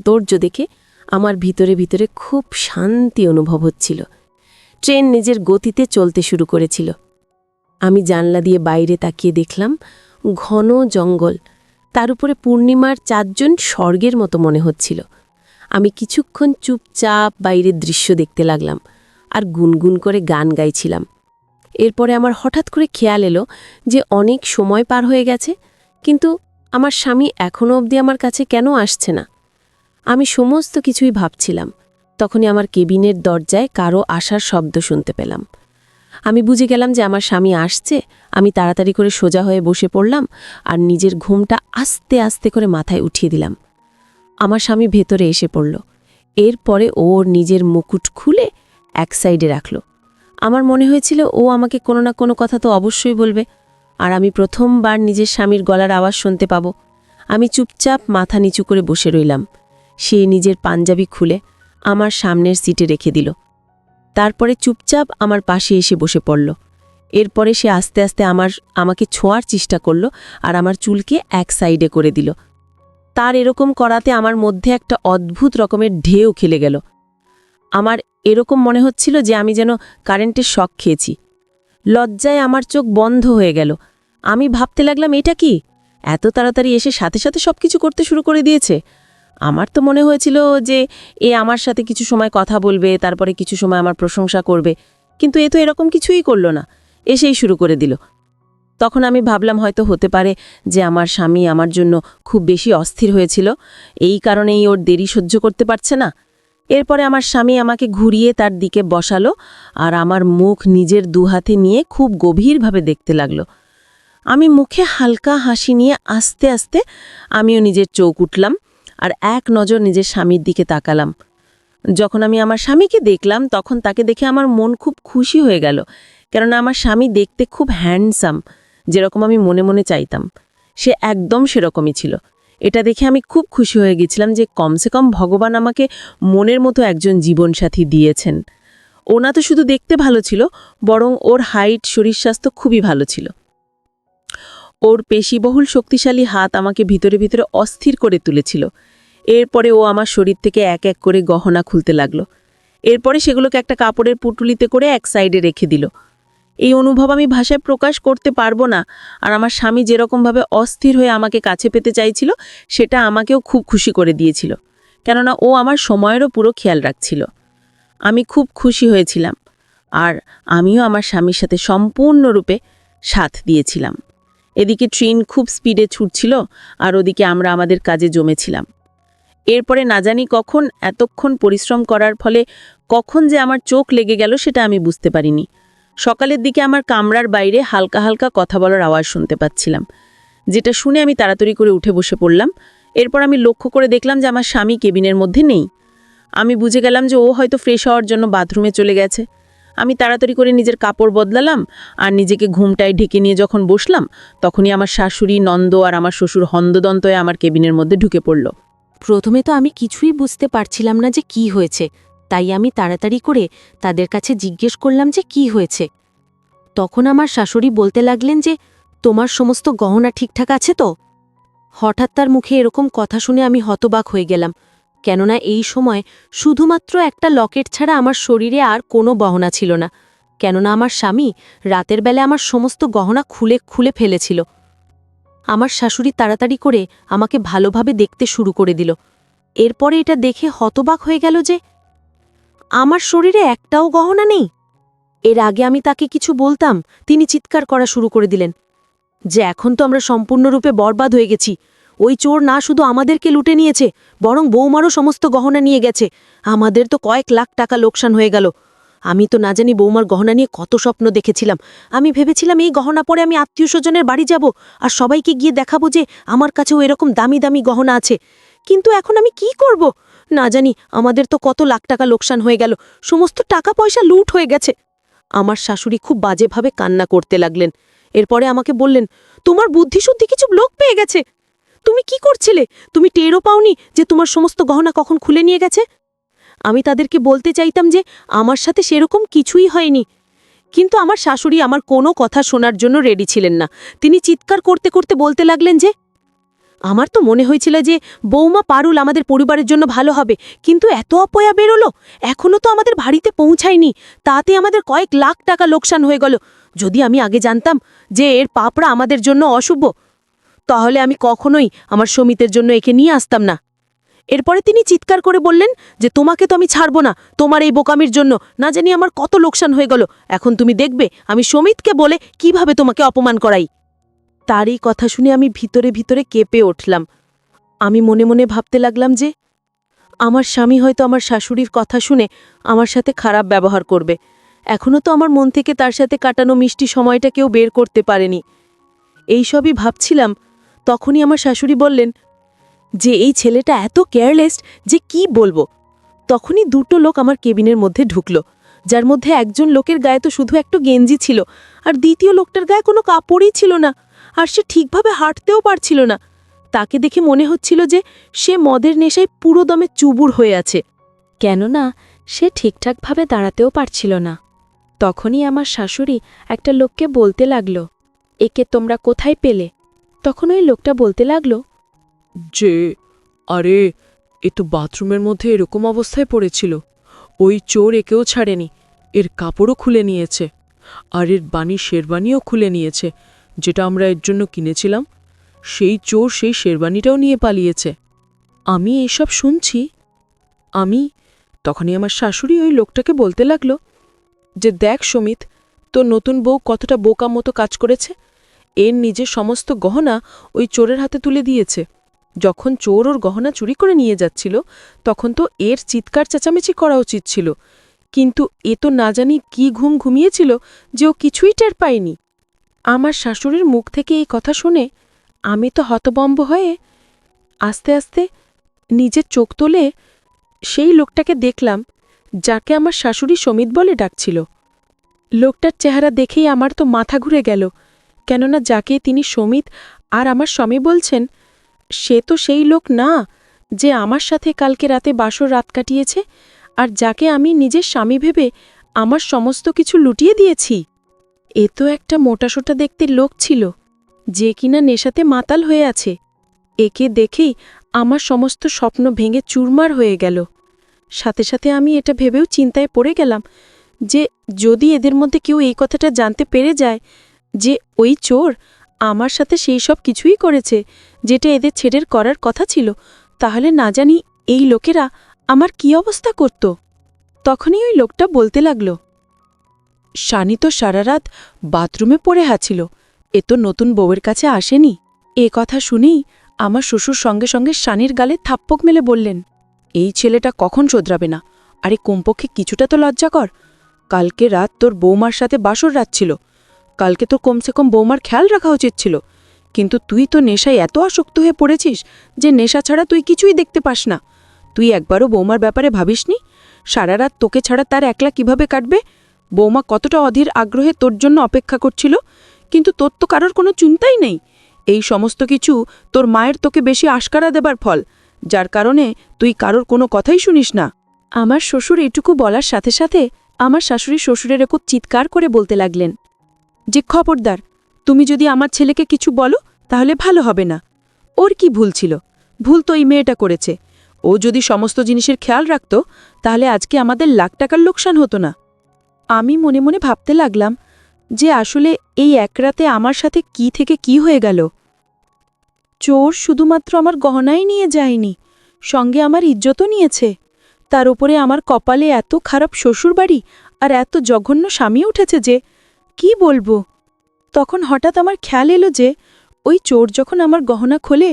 সৌন্দর্য দেখে আমার ভিতরে ভিতরে খুব শান্তি অনুভব হচ্ছিল। ট্রেন নিজের গতিতে চলতে শুরু করেছিল। আমি জানলা দিয়ে বাইরে তাকিয়ে দেখলাম ঘন জঙ্গল, তার উপরে পূর্ণিমার চাঁদজন স্বর্গের মতো মনে হচ্ছিল। আমি কিছুক্ষণ চুপচাপ বাইরের দৃশ্য দেখতে লাগলাম আর গুনগুন করে গান গাইছিলাম। এরপরে আমার হঠাৎ করে খেয়াল এলো যে অনেক সময় পার হয়ে গেছে, কিন্তু আমার স্বামী এখনও অবধি আমার কাছে কেন আসছে না। আমি সমস্ত কিছুই ভাবছিলাম। তখনই আমার কেবিনের দরজায় কারো আসার শব্দ শুনতে পেলাম। আমি বুঝে গেলাম যে আমার স্বামী আসছে। আমি তাড়াতাড়ি করে সোজা হয়ে বসে পড়লাম আর নিজের ঘুমটা আস্তে আস্তে করে মাথায় উঠিয়ে দিলাম। আমার স্বামী ভেতরে এসে পড়ল। এরপরে ওর নিজের মুকুট খুলে এক সাইডে রাখল। আমার মনে হয়েছিল ও আমাকে কোনো না কোনো কথা তো অবশ্যই বলবে, আর আমি প্রথমবার নিজের স্বামীর গলার আওয়াজ শুনতে পাব। আমি চুপচাপ মাথা নিচু করে বসে রইলাম। সে নিজের পাঞ্জাবি খুলে আমার সামনের সিটে রেখে দিল। তারপরে চুপচাপ আমার পাশে এসে বসে পড়ল। এরপরে সে আস্তে আস্তে আমাকে ছোঁয়ার চেষ্টা করল আর আমার চুলকে এক সাইডে করে দিল। তার এরকম করাতে আমার মধ্যে একটা অদ্ভুত রকমের ঢেউ খেলে গেল। আমার এরকম মনে হচ্ছিল যে আমি যেন কারেন্টের শক খেয়েছি। লজ্জায় আমার চোখ বন্ধ হয়ে গেল। আমি ভাবতে লাগলাম, এটা কি এত তাড়াতাড়ি এসে সাথে সাথে সবকিছু করতে শুরু করে দিয়েছে। আমার তো মনে হয়েছিল যে এ আমার সাথে কিছু সময় কথা বলবে, তারপরে কিছু সময় আমার প্রশংসা করবে, কিন্তু এ তো এরকম কিছুই করল না, এসেই শুরু করে দিল। তখন আমি ভাবলাম হয়তো হতে পারে যে আমার স্বামী আমার জন্য খুব বেশি অস্থির হয়েছিল, এই কারণেই ওর দেরি সহ্য করতে পারছে না। এরপরে আমার স্বামী আমাকে ঘুরিয়ে তার দিকে বসালো আর আমার মুখ নিজের দুহাতে নিয়ে খুব গভীরভাবে দেখতে লাগলো। আমি মুখে হালকা হাসি নিয়ে আস্তে আস্তে আমিও নিজের চোখ উঠলাম আর এক নজর নিজের স্বামীর দিকে তাকালাম। যখন আমি আমার স্বামীকে দেখলাম তখন তাকে দেখে আমার মন খুব খুশি হয়ে গেল, কেননা আমার স্বামী দেখতে খুব হ্যান্ডসাম, যেরকম আমি মনে মনে চাইতাম সে একদম সেরকমই ছিল। এটা দেখে আমি খুব খুশি হয়ে গেছিলাম যে কমসে কম ভগবান আমাকে মনের মতো একজন জীবনসাথী দিয়েছেন। ওনা তো শুধু দেখতে ভালো ছিল, বরং ওর হাইট, শরীর স্বাস্থ্য খুবই ভালো ছিল। ওর পেশিবহুল শক্তিশালী হাত আমাকে ভিতরে ভিতরে অস্থির করে তুলেছিল। এরপরে ও আমার শরীর থেকে এক এক করে গহনা খুলতে লাগলো। এরপরে সেগুলোকে একটা কাপড়ের পুটুলিতে করে এক সাইডে রেখে দিল। এই অনুভব আমি ভাষায় প্রকাশ করতে পারবো না। আর আমার স্বামী যেরকমভাবে অস্থির হয়ে আমাকে কাছে পেতে চাইছিল, সেটা আমাকেও খুব খুশি করে দিয়েছিল, কেননা ও আমার সময়েরও পুরো খেয়াল রাখছিল। আমি খুব খুশি হয়েছিলাম, আর আমিও আমার স্বামীর সাথে সম্পূর্ণরূপে সাথ দিয়েছিলাম। এদিকে ট্রেন খুব স্পিডে ছুটছিল আর ওদিকে আমরা আমাদের কাজে জমেছিলাম। এরপরে না জানি কখন এতক্ষণ পরিশ্রম করার ফলে কখন যে আমার চোখ লেগে গেল সেটা আমি বুঝতে পারিনি। সকালের দিকে আমার কামরার বাইরে হালকা হালকা কথা বলার আওয়াজ শুনতে পাচ্ছিলাম, যেটা শুনে আমি তাড়াতাড়ি করে উঠে বসে পড়লাম। এরপর আমি লক্ষ্য করে দেখলাম যে আমার স্বামী কেবিনের মধ্যে নেই। আমি বুঝে গেলাম যে ও হয়তো ফ্রেশ হওয়ার জন্য বাথরুমে চলে গেছে। আমি তাড়াতাড়ি করে নিজের কাপড় বদলালাম আর নিজেকে ঘুমটায় ঢেকে নিয়ে যখন বসলাম, তখনই আমার শাশুড়ি, নন্দ আর আমার শ্বশুর হন্দদন্তয়ে আমার কেবিনের মধ্যে ঢুকে পড়ল। প্রথমে তো আমি কিছুই বুঝতে পারছিলাম না যে কি হয়েছে, তাই আমি তাড়াতাড়ি করে তাদের কাছে জিজ্ঞেস করলাম যে কি হয়েছে। তখন আমার শাশুড়ি বলতে লাগলেন যে তোমার সমস্ত গহনা ঠিকঠাক আছে তো। হঠাৎ তার মুখে এরকম কথা শুনে আমি হতবাক হয়ে গেলাম, কেননা এই সময় শুধুমাত্র একটা লকেট ছাড়া আমার শরীরে আর কোনো গহনা ছিল না, কেননা আমার স্বামী রাতের বেলা আমার সমস্ত গহনা খুলে খুলে ফেলেছিল। আমার শাশুড়ি তাড়াতাড়ি করে আমাকে ভালোভাবে দেখতে শুরু করে দিল। এরপরে এটা দেখে হতবাক হয়ে গেল যে আমার শরীরে একটাও গহনা নেই। এর আগে আমি তাকে কিছু বলতাম, তিনি চিৎকার করা শুরু করে দিলেন যে এখন তো আমরা সম্পূর্ণরূপে বরবাদ হয়ে গেছি। ওই চোর না শুধু আমাদেরকে লুটে নিয়েছে, বরং বৌমারও সমস্ত গহনা নিয়ে গেছে। আমাদের তো কয়েক লাখ টাকা লোকসান হয়ে গেল। আমি তো না জানি বৌমার গহনা নিয়ে কত স্বপ্ন দেখেছিলাম। আমি ভেবেছিলাম এই গহনা পরে আমি আত্মীয় স্বজনের বাড়ি যাব আর সবাইকে গিয়ে দেখাবো যে আমার কাছেও এরকম দামি দামি গহনা আছে। কিন্তু এখন আমি কি করব? না জানি আমাদের তো কত লাখ টাকা লোকসান হয়ে গেল, সমস্ত টাকা পয়সা লুট হয়ে গেছে। আমার শাশুড়ি খুব বাজেভাবে কান্না করতে লাগলেন। এরপরে আমাকে বললেন, তোমার বুদ্ধিশুদ্ধি কিছু লোক পেয়ে গেছে। তুমি কি করছিলে? তুমি টেরও পাওনি যে তোমার সমস্ত গহনা কখন খুলে নিয়ে গেছে? আমি তাদেরকে বলতে চাইতাম যে আমার সাথে সেরকম কিছুই হয়নি, কিন্তু আমার শাশুড়ি আমার কোনো কথা শোনার জন্য রেডি ছিলেন না। তিনি চিৎকার করতে করতে বলতে লাগলেন যে আমার তো মনে হয়েছিল যে বৌমা পারুল আমাদের পরিবারের জন্য ভালো হবে, কিন্তু এত অপয়া বেরোলো। এখনো তো আমাদের বাড়িতে পৌঁছায়নি, তাতে আমাদের কয়েক লাখ টাকা লোকসান হয়ে গেল। যদি আমি আগে জানতাম যে এর পাপড়া আমাদের জন্য অশুভ, তাহলে আমি কখনোই আমার সমিতের জন্য একে নিয়ে আসতাম না। এরপরে তিনি চিৎকার করে বললেন যে তোমাকে তো আমি ছাড়ব না, তোমার এই বোকামির জন্য না জানি আমার কত লোকসান হয়ে গেল। এখন তুমি দেখবে আমি সমিতকে বলে কিভাবে তোমাকে অপমান করাই। তার এই কথা শুনে আমি ভিতরে ভিতরে কেঁপে উঠলাম। আমি মনে মনে ভাবতে লাগলাম যে আমার স্বামী হয়তো আমার শাশুড়ির কথা শুনে আমার সাথে খারাপ ব্যবহার করবে। এখনও তো আমার মন থেকে তার সাথে কাটানো মিষ্টি সময়টা কেউ বের করতে পারেনি। এইসবই ভাবছিলাম, তখনই আমার শাশুড়ি বললেন যে এই ছেলেটা এত কেয়ারলেস যে কি বলবো। তখনই দুটো লোক আমার কেবিনের মধ্যে ঢুকল, যার মধ্যে একজন লোকের গায়ে তো শুধু একটা গেঞ্জি ছিল, আর দ্বিতীয় লোকটার গায়ে কোনো কাপড়ই ছিল না, আর সে ঠিকভাবে হাঁটতেও পারছিল না। তাকে দেখে মনে হচ্ছিল যে সে মদের নেশায় পুরো দমে চুবুর হয়ে আছে, কেননা সে ঠিকঠাকভাবে দাঁড়াতেও পারছিল না। তখনই আমার শাশুড়ি একটা লোককে বলতে লাগল, একে তোমরা কোথায় পেলে? তখন ওই লোকটা বলতে লাগল, যে আরে এ তো বাথরুমের মধ্যে এরকম অবস্থায় পড়েছিল, ওই চোর একেও ছাড়েনি, এর কাপড়ও খুলে নিয়েছে, আর এর বাণীর শেরবানিও খুলে নিয়েছে, যেটা আমরা এর জন্য কিনেছিলাম। সেই চোর সেই শেরবানিটাও নিয়ে পালিয়েছে। আমি এইসব শুনছি। তখনই আমার শাশুড়ি ওই লোকটাকে বলতে লাগলো যে দেখ সমিত, তোর নতুন বউ কতটা বোকা মতো কাজ করেছে। এর নিজের সমস্ত গহনা ওই চোরের হাতে তুলে দিয়েছে। যখন চোর ওর গহনা চুরি করে নিয়ে যাচ্ছিল, তখন তো এর চিৎকার চেঁচামেচি করা উচিত ছিল, কিন্তু এ তো না জানি কি ঘুম ঘুমিয়েছিল যে ও কিছুই টের পায়নি। আমার শাশুড়ির মুখ থেকে এই কথা শুনে আমি তো হতবম্ব হয়ে আস্তে আস্তে নিজের চোখ তুলে সেই লোকটাকে দেখলাম, যাকে আমার শাশুড়ি সমিত বলে ডাকছিল। লোকটার চেহারা দেখেই আমার তো মাথা ঘুরে গেল, কেননা যাকে তিনি সমিত আর আমার স্বামী বলছেন, সে তো সেই লোক না যে আমার সাথে কালকে রাতে বাসর রাত কাটিয়েছে, আর যাকে আমি নিজের স্বামী ভেবে আমার সমস্ত কিছু লুটিয়ে দিয়েছি। এ তো একটা মোটাসোটা দেখতে লোক ছিল, যে কিনা নেশাতে মাতাল হয়ে আছে। একে দেখেই আমার সমস্ত স্বপ্ন ভেঙে চুরমার হয়ে গেল। সাথে সাথে আমি এটা ভেবেও চিন্তায় পড়ে গেলাম যে যদি এদের মধ্যে কেউ এই কথাটা জানতে পেরে যায় যে ওই চোর আমার সাথে সেই সব কিছুই করেছে যেটা এদের ছেড়ের করার কথা ছিল, তাহলে না জানি এই লোকেরা আমার কি অবস্থা করত। তখনই ওই লোকটা বলতে লাগল, শানি তো সারা রাত বাথরুমে পড়ে হাছিল, এ তো নতুন বউয়ের কাছে আসেনি। এ কথা শুনেই আমার শ্বশুর সঙ্গে সঙ্গে শানির গালে থাপ্পক মেলে বললেন, এই ছেলেটা কখন শোধরাবে না? আরে কমপক্ষে কিছুটা তো লজ্জা কর। কালকে রাত তোর বৌমার সাথে বাসর রাত ছিল, কালকে তো কমসে কম বৌমার খেয়াল রাখা উচিত ছিল, কিন্তু তুই তো নেশায় এত আসক্ত হয়ে পড়েছিস যে নেশা ছাড়া তুই কিছুই দেখতে পাস না। তুই একবারও বৌমার ব্যাপারে ভাবিসনি? সারা রাত তোকে ছাড়া তার একলা কিভাবে কাটবে? বৌমা কতটা অধীর আগ্রহে তোর জন্য অপেক্ষা করছিল, কিন্তু তোর তো কারোর কোনো চিন্তাই নেই। এই সমস্ত কিছু তোর মায়ের তোকে বেশি আশকারা দেবার ফল, যার কারণে তুই কারোর কোনো কথাই শুনিস না। আমার শ্বশুর এটুকু বলার সাথে সাথে আমার শাশুড়ি শ্বশুরের একটু চিৎকার করে বলতে লাগলেন যে খবরদার, তুমি যদি আমার ছেলেকে কিছু বলো তাহলে ভালো হবে না। ওর কি ভুল ছিল? ভুল তো এই মেয়েটা করেছে। ও যদি সমস্ত জিনিসের খেয়াল রাখত তাহলে আজকে আমাদের লাখ টাকার লোকসান হতো না। আমি মনে মনে ভাবতে লাগলাম যে আসলে এই এক রাতে আমার সাথে কি থেকে কি হয়ে গেল। চোর শুধুমাত্র আমার গহনাই নিয়ে যায়নি, সঙ্গে আমার ইজ্জতও নিয়েছে। তার উপরে আমার কপালে এত খারাপ শ্বশুরবাড়ি আর এত জঘন্য স্বামী উঠেছে যে কি বলবো। তখন হঠাৎ আমার খেয়াল এলো যে ওই চোর যখন আমার গহনা খোলে